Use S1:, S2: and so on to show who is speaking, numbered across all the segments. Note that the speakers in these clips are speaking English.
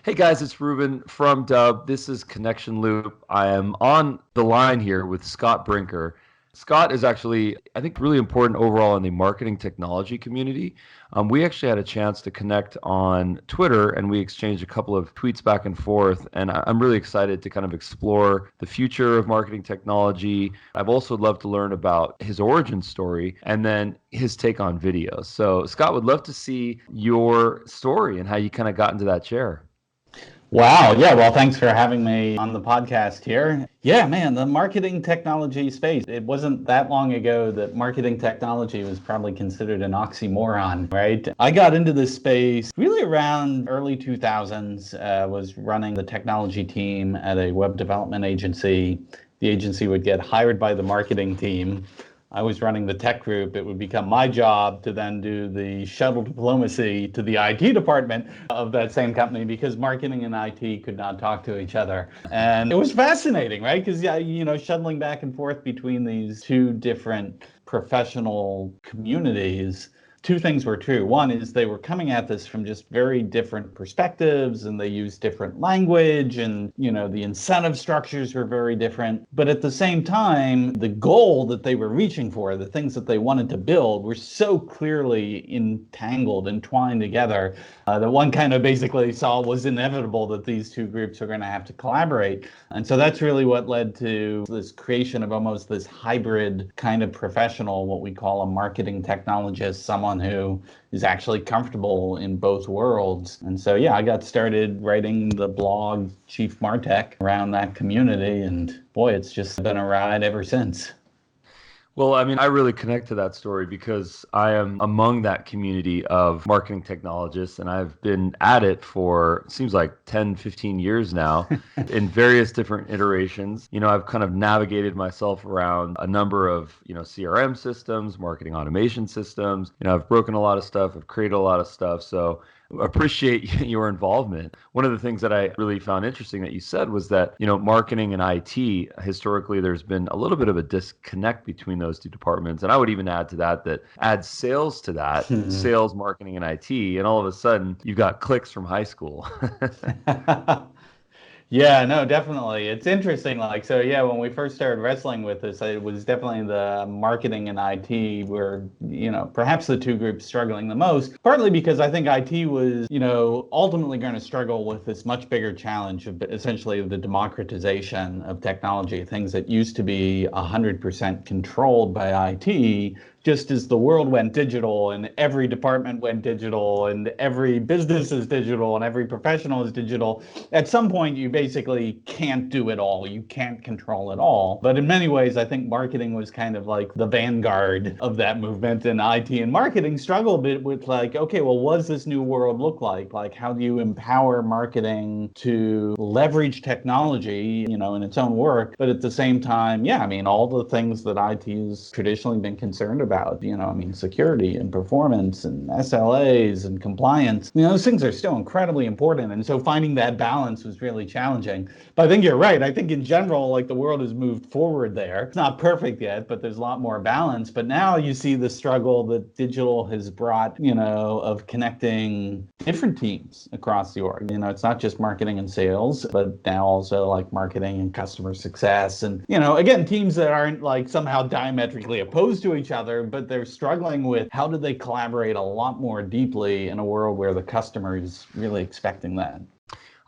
S1: Hey guys, it's Ruben from Dubb. This is Connection Loop. I am on the line here with Scott Brinker. Scott is actually, I think, really important overall in the marketing technology community. We actually had a chance to connect on Twitter and we exchanged a couple of tweets back and forth. And I'm really excited to kind of explore the future of marketing technology. I've also loved to learn about his origin story and then his take on video. So, Scott, would love to see your story and how you kind of got into that chair.
S2: Wow. Yeah. Well, thanks for having me on the podcast here. Yeah, man, the marketing technology space. It wasn't that long ago that marketing technology was probably considered an oxymoron, right? I got into this space really around early 2000s, was running the technology team at a web development agency. The agency would get hired by the marketing team. I was running the tech group. It would become my job to then do the shuttle diplomacy to the IT department of that same company because marketing and IT could not talk to each other. And it was fascinating, right? Because, yeah, shuttling back and forth between these two different professional communities. Two things were true. One is they were coming at this from just very different perspectives and they used different language and, the incentive structures were very different. But at the same time, the goal that they were reaching for, the things that they wanted to build were so clearly entangled, entwined together that one kind of basically saw was inevitable that these two groups are going to have to collaborate. And so that's really what led to this creation of almost this hybrid kind of professional, what we call a marketing technologist, someone who is actually comfortable in both worlds. And so, yeah, I got started writing the blog Chief Martech around that community. And boy, it's just been a ride ever since.
S1: Well, I mean, I really connect to that story because I am among that community of marketing technologists, and I've been at it for, it seems like 10, 15 years now in various different iterations. I've kind of navigated myself around a number of, CRM systems, marketing automation systems. I've broken a lot of stuff, I've created a lot of stuff. So appreciate your involvement. One of the things that I really found interesting that you said was that, marketing and IT, historically, there's been a little bit of a disconnect between those two departments. And I would even add to that add sales to that, sales, marketing, and IT. And all of a sudden, you've got clicks from high school.
S2: Yeah, no, definitely. It's interesting. So yeah, when we first started wrestling with this, it was definitely the marketing and IT were, perhaps the two groups struggling the most, partly because I think IT was, ultimately going to struggle with this much bigger challenge of essentially the democratization of technology, things that used to be 100% controlled by IT. Just as the world went digital and every department went digital and every business is digital and every professional is digital, at some point you basically can't do it all. You can't control it all. But in many ways, I think marketing was kind of like the vanguard of that movement, and IT and marketing struggled a bit with okay, well, what does this new world look like? Like, how do you empower marketing to leverage technology, in its own work, but at the same time, yeah, I mean, all the things that IT has traditionally been concerned about, security and performance and SLAs and compliance, those things are still incredibly important. And so finding that balance was really challenging. But I think you're right. I think in general, the world has moved forward there. It's not perfect yet, but there's a lot more balance. But now you see the struggle that digital has brought, of connecting different teams across the org. It's not just marketing and sales, but now also marketing and customer success. And, again, teams that aren't somehow diametrically opposed to each other, but they're struggling with how do they collaborate a lot more deeply in a world where the customer is really expecting that.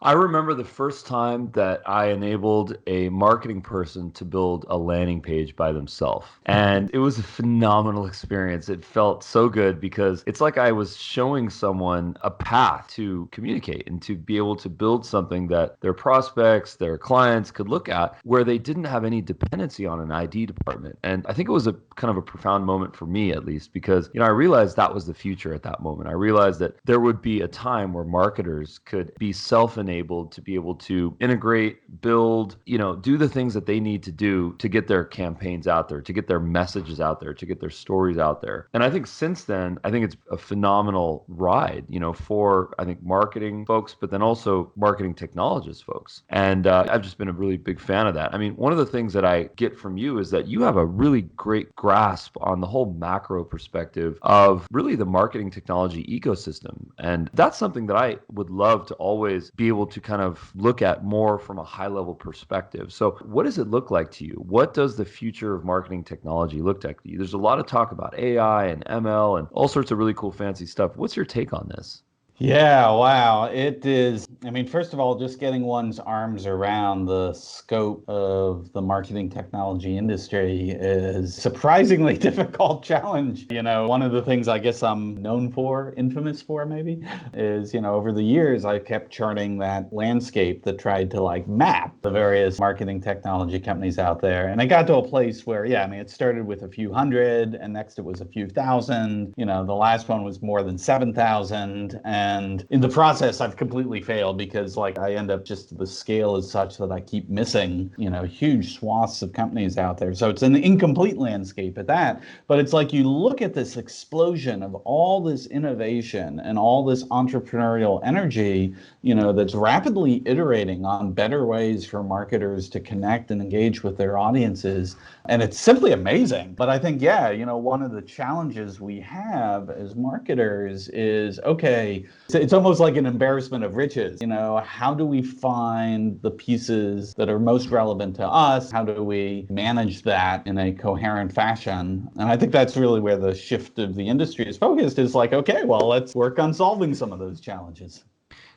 S1: I remember the first time that I enabled a marketing person to build a landing page by themselves. And it was a phenomenal experience. It felt so good because it's like I was showing someone a path to communicate and to be able to build something that their prospects, their clients could look at where they didn't have any dependency on an ID department. And I think it was a kind of a profound moment for me, at least, because, I realized that was the future at that moment. I realized that there would be a time where marketers could be self-enabled to be able to integrate, build, do the things that they need to do to get their campaigns out there, to get their messages out there, to get their stories out there. And I think since then, I think it's a phenomenal ride, for, I think, marketing folks, but then also marketing technologists folks. And I've just been a really big fan of that. I mean, one of the things that I get from you is that you have a really great grasp on the whole macro perspective of really the marketing technology ecosystem. And that's something that I would love to always be able able to kind of look at more from a high level perspective. So what does it look like to you? What does the future of marketing technology look like to you? There's a lot of talk about AI and ML and all sorts of really cool fancy stuff. What's your take on this?
S2: Yeah, wow. It is. I mean, first of all, just getting one's arms around the scope of the marketing technology industry is a surprisingly difficult challenge. One of the things I guess I'm known for, infamous for maybe, is, over the years, I kept charting that landscape that tried to map the various marketing technology companies out there. And I got to a place where, yeah, I mean, it started with a few hundred, and next it was a few thousand. The last one was more than 7,000. And in the process, I've completely failed because I end up just the scale is such that I keep missing, huge swaths of companies out there. So it's an incomplete landscape at that. But it's you look at this explosion of all this innovation and all this entrepreneurial energy, that's rapidly iterating on better ways for marketers to connect and engage with their audiences. And it's simply amazing. But I think, yeah, one of the challenges we have as marketers is, okay, it's almost like an embarrassment of riches. How do we find the pieces that are most relevant to us? How do we manage that in a coherent fashion? And I think that's really where the shift of the industry is focused, is okay, well, let's work on solving some of those challenges.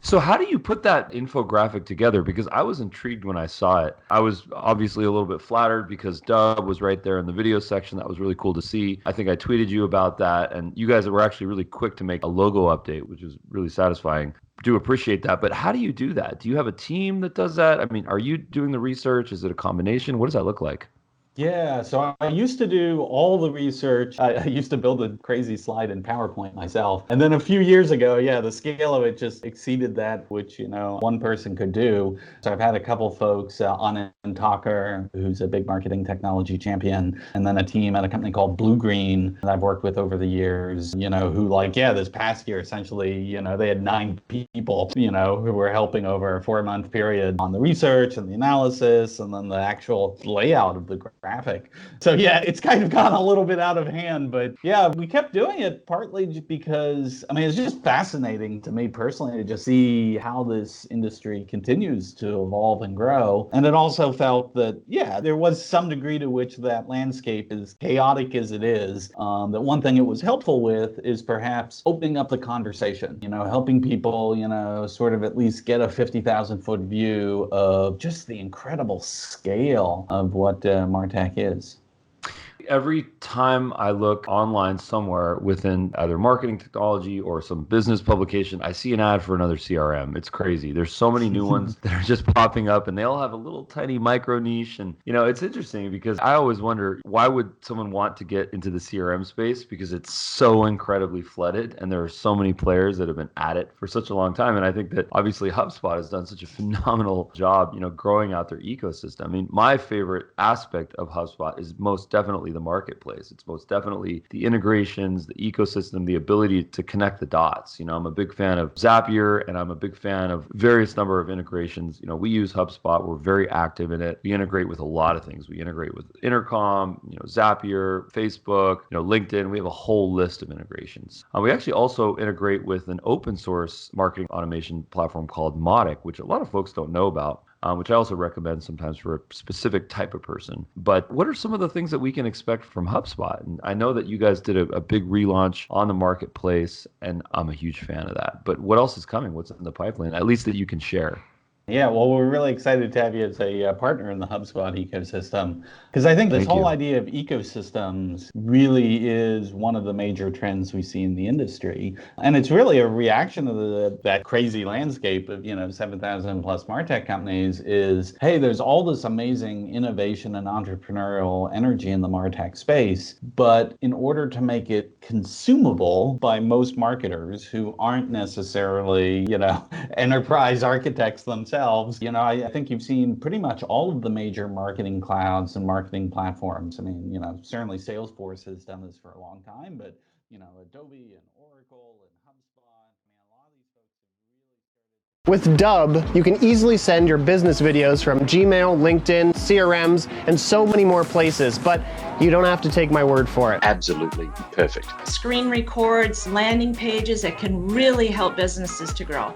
S1: So how do you put that infographic together? Because I was intrigued when I saw it. I was obviously a little bit flattered because Dubb was right there in the video section. That was really cool to see. I think I tweeted you about that, and you guys were actually really quick to make a logo update, which was really satisfying. Do appreciate that. But how do you do that? Do you have a team that does that? I mean, are you doing the research? Is it a combination? What does that look like?
S2: Yeah, so I used to do all the research. I used to build a crazy slide in PowerPoint myself. And then a few years ago, yeah, the scale of it just exceeded that, which, one person could do. So I've had a couple folks, Anand Talker, who's a big marketing technology champion, and then a team at a company called Blue Green that I've worked with over the years, who this past year, essentially, they had 9 people, who were helping over a 4-month period on the research and the analysis and then the actual layout of the graphic. So yeah, it's kind of gone a little bit out of hand, but yeah, we kept doing it partly because, I mean, it's just fascinating to me personally to just see how this industry continues to evolve and grow. And it also felt that, yeah, there was some degree to which that landscape, is chaotic as it is, that one thing it was helpful with is perhaps opening up the conversation, helping people, sort of at least get a 50,000-foot view of just the incredible scale of what MarTech is.
S1: Every time I look online somewhere within either marketing technology or some business publication, I see an ad for another CRM. It's crazy. There's so many new ones that are just popping up, and they all have a little tiny micro niche. And, it's interesting because I always wonder, why would someone want to get into the CRM space? Because it's so incredibly flooded, and there are so many players that have been at it for such a long time. And I think that obviously HubSpot has done such a phenomenal job, growing out their ecosystem. I mean, my favorite aspect of HubSpot is most definitely the marketplace. It's most definitely the integrations, the ecosystem, the ability to connect the dots. I'm a big fan of Zapier, and I'm a big fan of various number of integrations. We use HubSpot. We're very active in it. We integrate with a lot of things. We integrate with Intercom, Zapier, Facebook, LinkedIn. We have a whole list of integrations. We actually also integrate with an open source marketing automation platform called Mautic, which a lot of folks don't know about. Which I also recommend sometimes for a specific type of person. But what are some of the things that we can expect from HubSpot? And I know that you guys did a big relaunch on the marketplace, and I'm a huge fan of that. But what else is coming? What's in the pipeline, at least that you can share?
S2: Yeah, well, we're really excited to have you as a partner in the HubSpot ecosystem, because I think this whole idea of ecosystems really is one of the major trends we see in the industry. And it's really a reaction to that crazy landscape of, 7,000 plus MarTech companies is, hey, there's all this amazing innovation and entrepreneurial energy in the MarTech space. But in order to make it consumable by most marketers who aren't necessarily, enterprise architects themselves, I think you've seen pretty much all of the major marketing clouds and marketing platforms. I mean, certainly Salesforce has done this for a long time, but, Adobe and Oracle and HubSpot, I mean, a lot of these folks have really
S3: With Dubb, you can easily send your business videos from Gmail, LinkedIn, CRMs, and so many more places, but you don't have to take my word for it.
S4: Absolutely perfect.
S5: Screen records, landing pages that can really help businesses to grow.